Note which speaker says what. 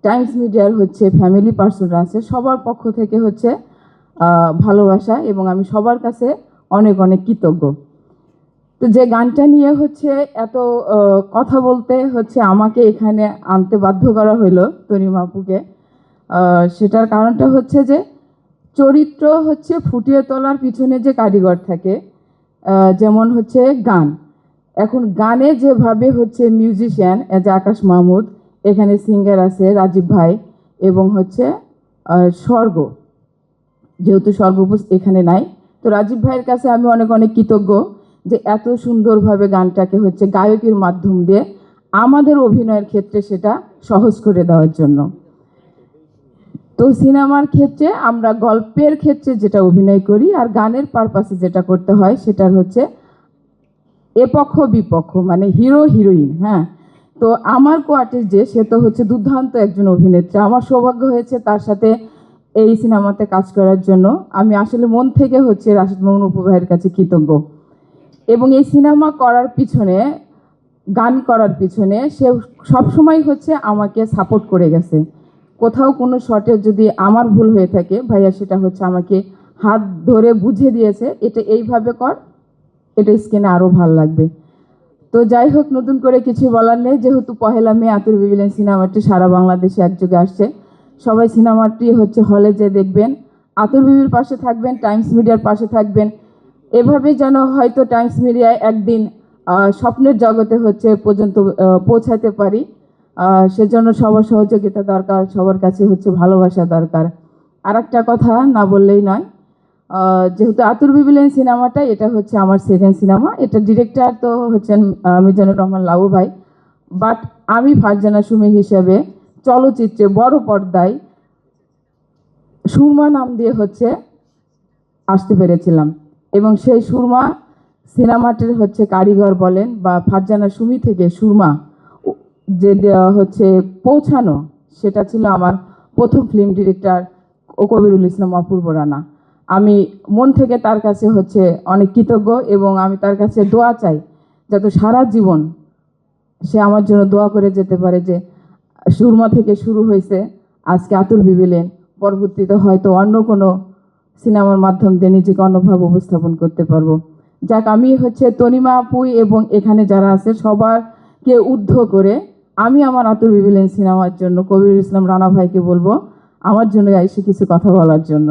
Speaker 1: Times মিডিয়ার হচ্ছে family পার্সনরা আছে, সবার পক্ষ থেকে হচ্ছে ভালোবাসা, এবং আমি সবার কাছে অনেক অনেক কৃতজ্ঞ। তো যে গানটা নিয়ে হচ্ছে এত কথা বলতে হচ্ছে আমাকে এখানে আনতে বাধ্য করা হলো তনিমা আপুকে, সেটার কারণটা হচ্ছে যে চরিত্র হচ্ছে ফুটিয়ে তোলার পিছনে যে কারিগর থাকে, যেমন হচ্ছে গান। এখন গানে যেভাবে হচ্ছে মিউজিশিয়ান এজ আকাশ মাহমুদ, এখানে সিঙ্গার আছে রাজীব ভাই, এবং হচ্ছে স্বর্গ, যেহেতু স্বর্গ এখানে নাই, তো রাজীব ভাইয়ের কাছে আমি অনেক অনেক কৃতজ্ঞ যে এত সুন্দরভাবে গানটাকে হচ্ছে গায়কের মাধ্যম দিয়ে আমাদের অভিনয়ের ক্ষেত্রে সেটা সহজ করে দেওয়ার জন্য। তো সিনেমার ক্ষেত্রে আমরা গল্পের ক্ষেত্রে যেটা অভিনয় করি আর গানের পারপাসে যেটা করতে হয় সেটার হচ্ছে এপক্ষ বিপক্ষ, মানে হিরো হিরোইন। হ্যাঁ, তো আমার কোয়ার্টিস যে সে তো হচ্ছে দুর্দান্ত একজন অভিনেত্রী, আমার সৌভাগ্য হয়েছে তার সাথে এই সিনেমাতে কাজ করার জন্য। আমি আসলে মন থেকে হচ্ছে রাশিদ মোহন অপু ভাইয়ের কাছে কৃতজ্ঞ, এবং এই সিনেমা করার পিছনে, গান করার পিছনে সে সবসময় হচ্ছে আমাকে সাপোর্ট করে গেছে। কোথাও কোনো শটে যদি আমার ভুল হয়ে থাকে, ভাইয়া সেটা হচ্ছে আমাকে হাত ধরে বুঝে দিয়েছে, এটা এইভাবে কর, এটা স্ক্রিনে আরও ভালো লাগবে। তো যাই হোক, নতুন করে কিছু বলার নেই, যেহেতু 1 মে আতুর বিবিলেন সিনেমাটি সারা বাংলাদেশে একযোগে আসছে, সবাই সিনেমাটি হচ্ছে হলে যে দেখবেন, আতুর বিবির পাশে থাকবেন, টাইমস মিডিয়ার পাশে থাকবেন, এভাবে যেন হয়তো টাইমস মিডিয়ায় একদিন স্বপ্নের জগতে হচ্ছে পর্যন্ত পৌঁছাতে পারি। সেজন্য সবার সহযোগিতা দরকার, সবার কাছে হচ্ছে ভালোবাসা দরকার। আর একটা কথা না বললেই নয়, যেহেতু আতুর বিবিলেন সিনেমাটা এটা হচ্ছে আমার সেকেন্ড সিনেমা, এটা ডিরেক্টর তো হচ্ছেন মিজানুর রহমান লাবু ভাই, বাট আমি ফারজানা সুমি হিসেবে চলচ্চিত্রে বড় পর্দায় সুরমা নাম দিয়ে হচ্ছে আসতে পেরেছিলাম, এবং সেই সুরমা সিনেমাটির হচ্ছে কারিগর বলেন বা ফারজানা সুমি থেকে সুরমা যে হচ্ছে পৌঁছানো, সেটা ছিল আমার প্রথম ফিল্ম ডিরেক্টর ও কবিরুল ইসলাম অপূর্ব রানা। আমি মন থেকে তার কাছে হচ্ছে অনেক কৃতজ্ঞ, এবং আমি তার কাছে দোয়া চাই যাতে সারা জীবন সে আমার জন্য দোয়া করে যেতে পারে, যে সুরমা থেকে শুরু হয়েছে আজকে আতুর বিবিলেন, পরবর্তীতে হয়তো অন্য কোনো সিনেমার মাধ্যম দিয়ে নিজেকে অন্যভাবে উপস্থাপন করতে পারবো। যাক, আমি হচ্ছে তনিমা আপুই এবং এখানে যারা আছে সবাইকে উদ্ধ করে আমি আমার আতুর বিবিলেন সিনেমার জন্য কবিরুল ইসলাম রানা ভাইকে বলবো আমার জন্য এসে কিছু কথা বলার জন্য।